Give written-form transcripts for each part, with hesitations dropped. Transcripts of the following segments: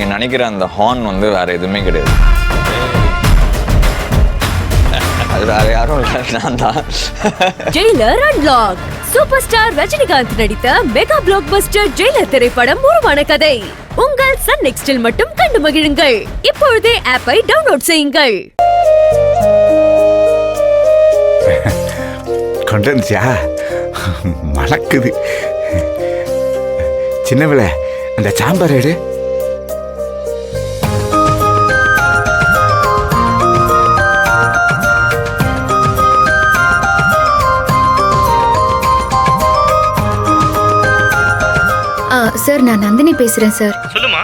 நீங்க நினைக்கிற அந்த ஹார்ன் வந்து வேற எதுவுமே கிடையாது. அது வேற யாரும் இல்லை, நான் தான். Jailer unlock. Super star Rajinikanth நடித்த மெகா பிளாக் பஸ்டர் ஜெயிலர் திரைப்படம் உருவான கதை. உங்கள் சன் நெக்ஸ்டில் மட்டும் கண்டு மகிழுங்கள். இப்பொழுதே ஆப்பை டவுன்லோட் செய்யுங்கள். கொண்டு வந்துச்சா? மணக்குது. சின்னவில அந்த சாம்பார் எடு. சார், நான் நந்தினி பேசுறேன் சார். சொல்லுமா.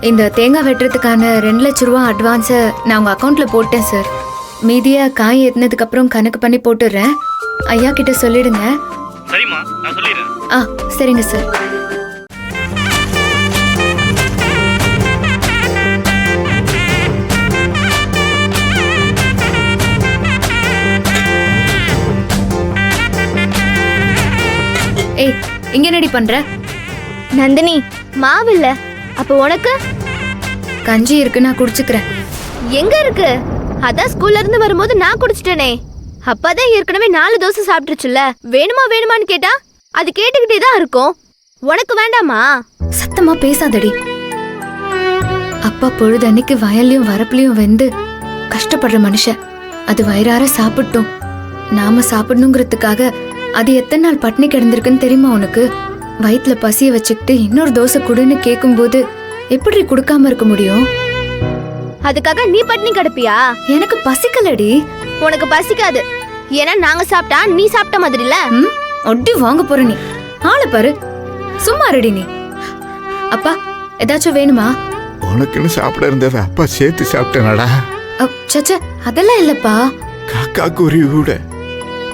இந்த தேங்காய் வெட்டுறதுக்கான 2 லட்சம் ரூபா அட்வான்ஸை நான் உங்க அக்கௌண்ட்ல போட்டேன் சார். மீதியா காய் ஏத்தினதுக்கு அப்புறம் கணக்கு பண்ணி போட்டுடுறேன். ஐயா கிட்ட சொல்லிடுங்க. சரிம்மா, நான் சொல்லிடுறேன். சரிங்க சார். ஏய், இங்க என்னடி பண்ற? நந்தினி, மாவில்ல. அப்ப உனக்கு கஞ்சி இருக்கு, நான் குடிச்சுக்கிறேன். எங்க இருக்கு? அதான் ஸ்கூல்ல இருந்து வரும்போது நான் குடிச்சிட்டேனே. அப்பதான் ஏற்கனவே 4 தோசை சாப்பிட்டுச்சுல்ல. வேணுமா வேணுமான்னு கேட்டா அது கேட்டுக்கிட்டே தான் இருக்கும். உனக்கு வேண்டாமா? சத்தமா பேசாதடி. அப்பா பொழுதன்னைக்கு வயல்லையும் வரப்புலையும் வெந்து கஷ்டப்படுற மனுஷன். அது வயிறார சாப்பிட்டோம். நாம சாப்பிடணுங்கிறதுக்காக அது எத்தனை நாள் பட்னி கிடந்திருக்குன்னு தெரியுமா உனக்கு? வயிற்றுல பசிய வச்சுக்கிட்டு இன்னொரு தோசை குடுன்னு கேட்கும்போது எப்படி கொடுக்காம இருக்க முடியும்? அதுக்காக நீ பட்னி கிடப்பியா? எனக்கு பசிக்கலடி. உனக்கு பசிக்காது, ஏன்னா நாங்க சாப்பிட்டா நீ சாப்பிட்ட மாதிரி இல்ல. ஒட்டி வாங்க போற நீ. ஆளை பாரு, சும்மா ரெடி நீ. அப்பா, ஏதாச்சும் வேணுமா? உனக்குன்னு சாப்பிட இருந்தத அப்பா சேர்த்து சாப்பிட்டேனடா. சச்ச, அதெல்லாம் இல்லப்பா. காக்கா குருவி கூட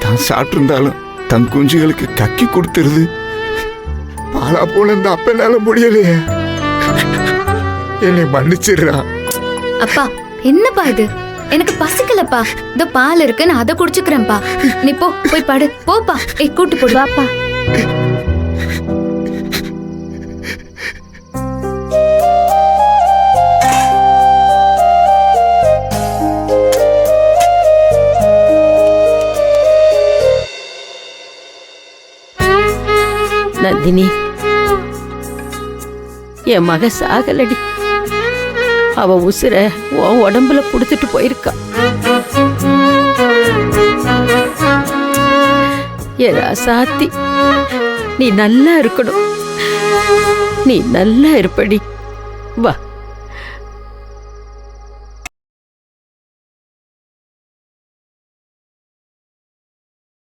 தான் சாப்பிட்டிருந்தாலும் தன் குஞ்சுகளுக்கு கக்கி கொடுத்துருது. பாலா போல இந்த அப்பனால முடியலையே. என்னை மன்னிச்சிடுறான். அப்பா, என்னப்பா இது? எனக்கு பசிக்கலப்பா. இந்த பால் இருக்கு, நான் அதை குடிச்சுக்கிறேன்ப்பா. நீ போ, போய் படு. போப்பா. கூட்டு போடுவாப்பா. நந்தினி, என் மக சாகலடி. அவ உசுர உன் உடம்புல புடுத்துட்டு போயிருக்கா. என் ராசாத்தி, நீ நல்லா இருக்கணும். நீ நல்லா இருப்படி. வா.